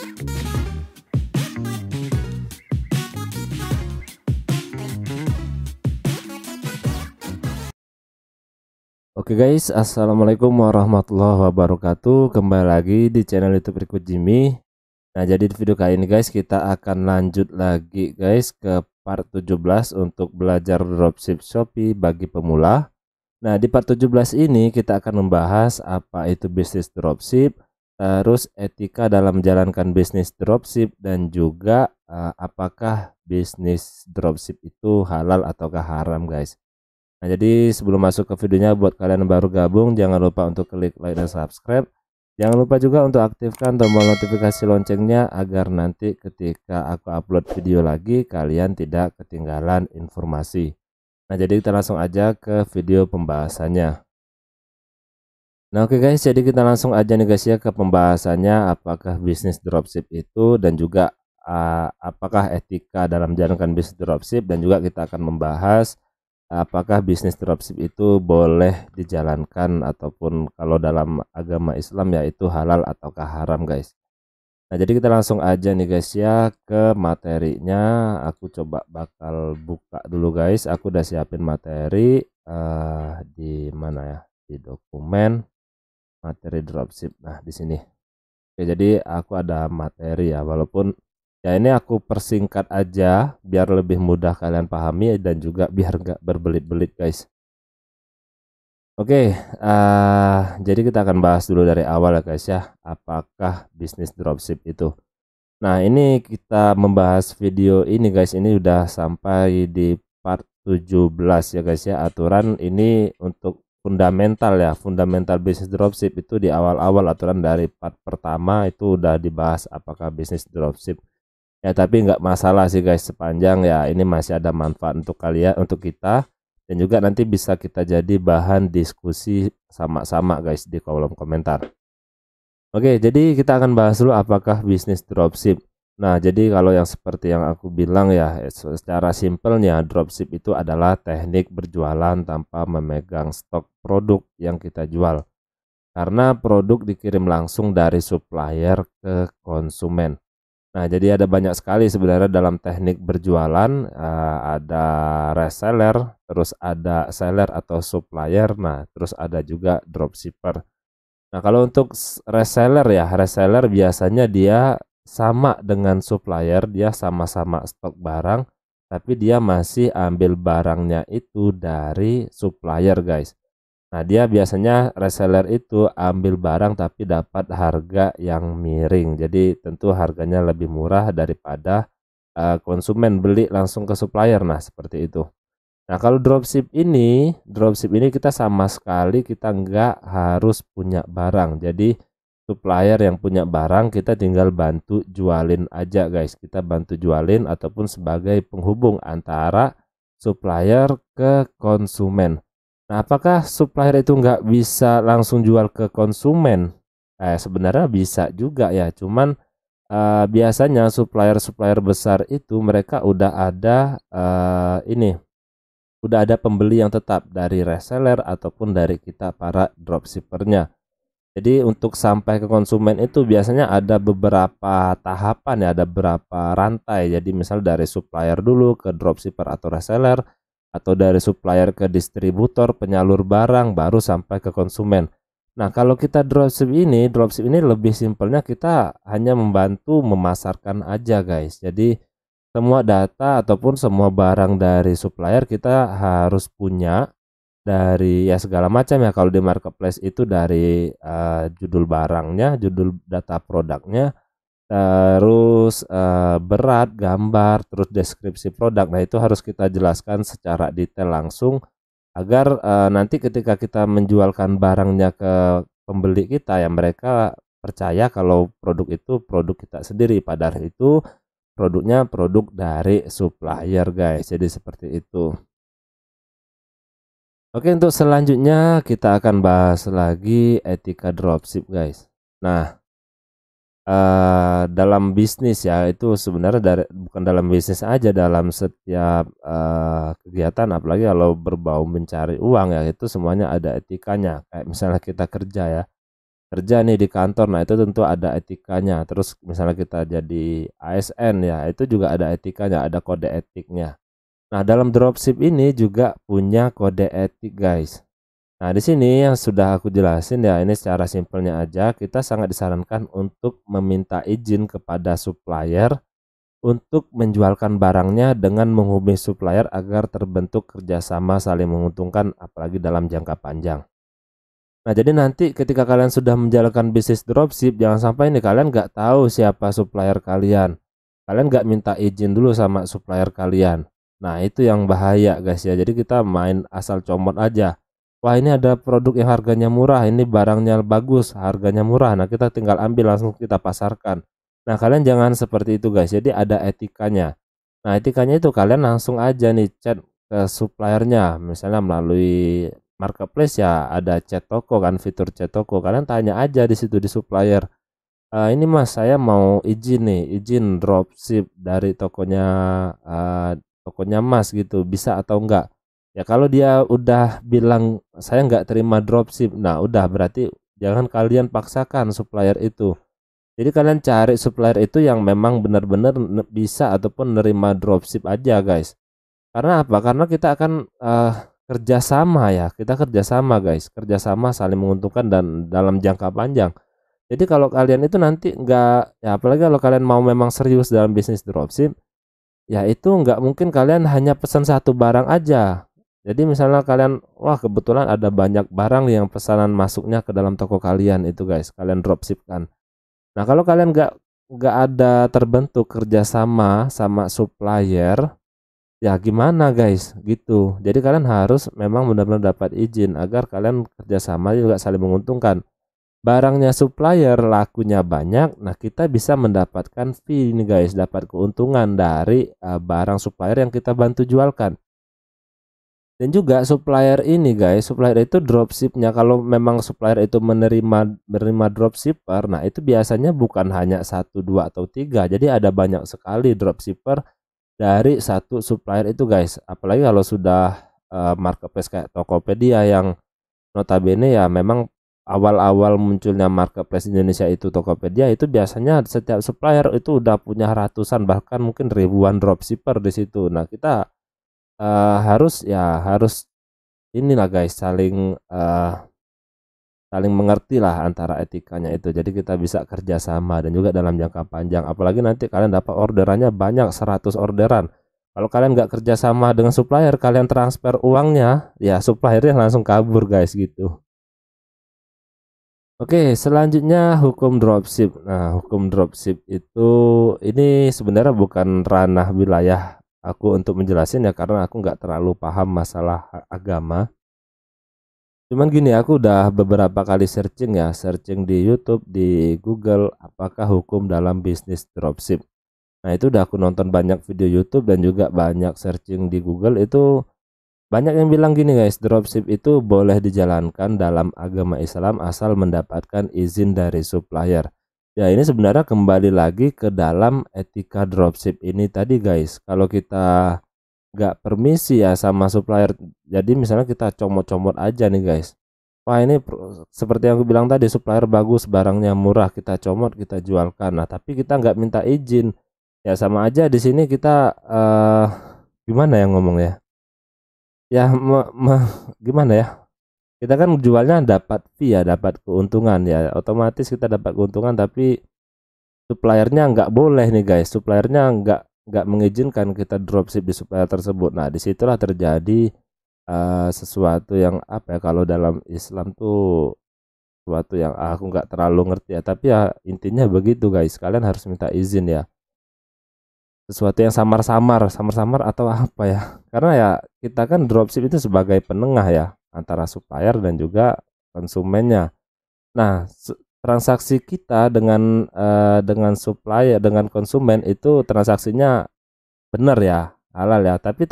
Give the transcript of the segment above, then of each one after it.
Oke guys, assalamualaikum warahmatullahi wabarakatuh. Kembali lagi di channel YouTube Riko Jimmy. Nah, jadi di video kali ini guys, kita akan lanjut lagi guys ke part 17 untuk belajar dropship Shopee bagi pemula. Nah, di part 17 ini kita akan membahas apa itu bisnis dropship, terus etika dalam menjalankan bisnis dropship, dan juga apakah bisnis dropship itu halal ataukah haram guys. Nah, jadi sebelum masuk ke videonya, buat kalian yang baru gabung, jangan lupa untuk klik like dan subscribe. Jangan lupa juga untuk aktifkan tombol notifikasi loncengnya agar nanti ketika aku upload video lagi, kalian tidak ketinggalan informasi. Nah, jadi kita langsung aja ke video pembahasannya. Nah, oke guys, jadi kita langsung aja nih guys ya ke pembahasannya, apakah bisnis dropship itu, dan juga apakah etika dalam menjalankan bisnis dropship, dan juga kita akan membahas apakah bisnis dropship itu boleh dijalankan ataupun kalau dalam agama Islam yaitu halal ataukah haram guys. Nah, jadi kita langsung aja nih guys ya ke materinya. Aku coba bakal buka dulu guys. Aku udah siapin materi di mana ya? Di dokumen materi dropship. Nah, di sini. Oke, jadi aku ada materi ya, walaupun ya ini aku persingkat aja biar lebih mudah kalian pahami dan juga biar nggak berbelit-belit guys. Oke, jadi kita akan bahas dulu dari awal ya guys ya, apakah bisnis dropship itu. Nah, ini kita membahas video ini guys, ini udah sampai di part 17 ya guys ya. Aturan ini untuk fundamental ya, fundamental bisnis dropship itu di awal-awal aturan dari part pertama itu udah dibahas apakah bisnis dropship. Ya, tapi nggak masalah sih guys, sepanjang ya ini masih ada manfaat untuk kalian, untuk kita, dan juga nanti bisa kita jadi bahan diskusi sama-sama guys di kolom komentar. Oke, jadi kita akan bahas dulu apakah bisnis dropship. Nah, jadi kalau yang seperti yang aku bilang ya, secara simpelnya dropship itu adalah teknik berjualan tanpa memegang stok produk yang kita jual. Karena produk dikirim langsung dari supplier ke konsumen. Nah, jadi ada banyak sekali sebenarnya dalam teknik berjualan, ada reseller, terus ada seller atau supplier, nah terus ada juga dropshipper. Nah, kalau untuk reseller ya, reseller biasanya dia sama dengan supplier, dia sama-sama stok barang, tapi dia masih ambil barangnya itu dari supplier guys. Nah, dia biasanya reseller itu ambil barang tapi dapat harga yang miring. Jadi tentu harganya lebih murah daripada konsumen beli langsung ke supplier. Nah, seperti itu. Nah, kalau dropship ini kita sama sekali kita nggak harus punya barang. Jadi supplier yang punya barang kita tinggal bantu jualin aja guys. Kita bantu jualin ataupun sebagai penghubung antara supplier ke konsumen. Nah, apakah supplier itu nggak bisa langsung jual ke konsumen? Sebenarnya bisa juga ya, cuman biasanya supplier-supplier besar itu mereka udah ada udah ada pembeli yang tetap dari reseller ataupun dari kita para dropshippernya. Jadi untuk sampai ke konsumen itu biasanya ada beberapa tahapan ya, ada beberapa rantai. Jadi misal dari supplier dulu ke dropshipper atau reseller, atau dari supplier ke distributor, penyalur barang, baru sampai ke konsumen. Nah, kalau kita dropship ini lebih simpelnya kita hanya membantu memasarkan aja guys. Jadi semua data ataupun semua barang dari supplier kita harus punya, dari ya segala macam ya. Kalau di marketplace itu dari judul barangnya, judul data produknya, terus berat, gambar, terus deskripsi produk. Nah, itu harus kita jelaskan secara detail langsung agar nanti ketika kita menjualkan barangnya ke pembeli kita ya, mereka percaya kalau produk itu produk kita sendiri, padahal itu produknya produk dari supplier guys. Jadi seperti itu. Oke, untuk selanjutnya kita akan bahas lagi etika dropship guys. Nah, dalam bisnis ya, itu sebenarnya bukan dalam bisnis aja, dalam setiap kegiatan, apalagi kalau berbau mencari uang ya, itu semuanya ada etikanya. Kayak misalnya kita kerja ya, kerja nih di kantor, nah itu tentu ada etikanya. Terus misalnya kita jadi ASN ya, itu juga ada etikanya, ada kode etiknya. Nah, dalam dropship ini juga punya kode etik, guys. Nah, di sini yang sudah aku jelasin ya, ini secara simpelnya aja, kita sangat disarankan untuk meminta izin kepada supplier untuk menjualkan barangnya dengan menghubungi supplier agar terbentuk kerjasama saling menguntungkan, apalagi dalam jangka panjang. Nah, jadi nanti ketika kalian sudah menjalankan bisnis dropship, jangan sampai nih kalian nggak tahu siapa supplier kalian. Kalian nggak minta izin dulu sama supplier kalian. Nah, itu yang bahaya guys ya. Jadi kita main asal comot aja. Wah, ini ada produk yang harganya murah, ini barangnya bagus, harganya murah. Nah, kita tinggal ambil langsung kita pasarkan. Nah, kalian jangan seperti itu guys. Jadi ada etikanya. Nah, etikanya itu kalian langsung aja nih chat ke suppliernya, misalnya melalui marketplace ya, ada chat toko kan, fitur chat toko. Kalian tanya aja di situ di supplier. Ini Mas, saya mau izin nih, izin dropship dari tokonya tokonya Mas gitu, bisa atau enggak? Ya kalau dia udah bilang saya nggak terima dropship, nah udah berarti jangan kalian paksakan supplier itu. Jadi kalian cari supplier itu yang memang benar-benar bisa ataupun nerima dropship aja guys. Karena apa? Karena kita akan kerjasama ya, kita kerjasama guys, kerjasama saling menguntungkan dan dalam jangka panjang. Jadi kalau kalian itu nanti nggak, ya apalagi kalau kalian mau memang serius dalam bisnis dropship, ya itu nggak mungkin kalian hanya pesan satu barang aja. Jadi misalnya kalian, wah kebetulan ada banyak barang yang pesanan masuknya ke dalam toko kalian itu guys, kalian dropship kan. Nah kalau kalian nggak ada terbentuk kerjasama sama supplier, ya gimana guys gitu. Jadi kalian harus memang benar-benar dapat izin agar kalian kerjasama juga saling menguntungkan. Barangnya supplier lakunya banyak, nah kita bisa mendapatkan fee ini guys, dapat keuntungan dari barang supplier yang kita bantu jualkan. Dan juga supplier ini guys, supplier itu dropshipnya, kalau memang supplier itu menerima dropshipper, nah itu biasanya bukan hanya satu dua atau tiga, jadi ada banyak sekali dropshipper dari satu supplier itu guys. Apalagi kalau sudah marketplace kayak Tokopedia yang notabene ya memang awal-awal munculnya marketplace Indonesia itu Tokopedia, itu biasanya setiap supplier itu udah punya ratusan bahkan mungkin ribuan dropshipper di situ. Nah kita harus inilah guys, saling mengerti lah antara etikanya itu. Jadi kita bisa kerjasama dan juga dalam jangka panjang. Apalagi nanti kalian dapat orderannya banyak, 100 orderan. Kalau kalian nggak kerjasama dengan supplier, kalian transfer uangnya, ya suppliernya langsung kabur guys gitu. Oke, selanjutnya hukum dropship. Nah, hukum dropship itu ini sebenarnya bukan ranah wilayah aku untuk menjelasin ya, karena aku nggak terlalu paham masalah agama. Cuman gini, aku udah beberapa kali searching ya, searching di YouTube, di Google, apakah hukum dalam bisnis dropship. Nah, itu udah aku nonton banyak video YouTube dan juga banyak searching di Google, itu banyak yang bilang gini guys, dropship itu boleh dijalankan dalam agama Islam asal mendapatkan izin dari supplier. Ya, ini sebenarnya kembali lagi ke dalam etika dropship ini tadi guys. Kalau kita nggak permisi ya sama supplier, jadi misalnya kita comot-comot aja nih guys, wah ini seperti yang aku bilang tadi, supplier bagus, barangnya murah, kita comot kita jualkan. Nah tapi kita nggak minta izin, ya sama aja di sini kita gimana ya ngomong ya, ya gimana ya, kita kan jualnya dapat fee ya, dapat keuntungan ya, otomatis kita dapat keuntungan, tapi suppliernya nggak boleh nih guys, suppliernya nggak mengizinkan kita dropship di supplier tersebut. Nah disitulah terjadi sesuatu yang apa ya, kalau dalam Islam tuh sesuatu yang aku nggak terlalu ngerti ya, tapi ya intinya begitu guys, kalian harus minta izin ya, sesuatu yang samar-samar atau apa ya, karena ya kita kan dropship itu sebagai penengah ya antara supplier dan juga konsumennya. Nah transaksi kita dengan supplier, dengan konsumen itu transaksinya benar ya, halal ya, tapi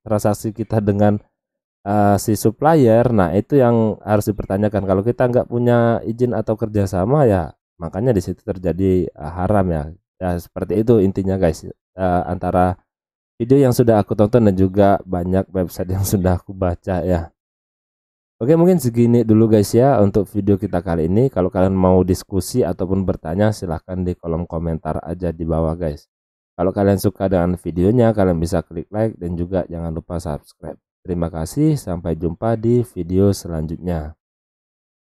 transaksi kita dengan si supplier, nah itu yang harus dipertanyakan. Kalau kita nggak punya izin atau kerjasama ya, makanya di situ terjadi haram ya. Ya seperti itu intinya guys. Antara video yang sudah aku tonton dan juga banyak website yang sudah aku baca ya. Oke, mungkin segini dulu guys ya untuk video kita kali ini. Kalau kalian mau diskusi ataupun bertanya, silahkan di kolom komentar aja di bawah guys. Kalau kalian suka dengan videonya, kalian bisa klik like dan juga jangan lupa subscribe. Terima kasih, sampai jumpa di video selanjutnya.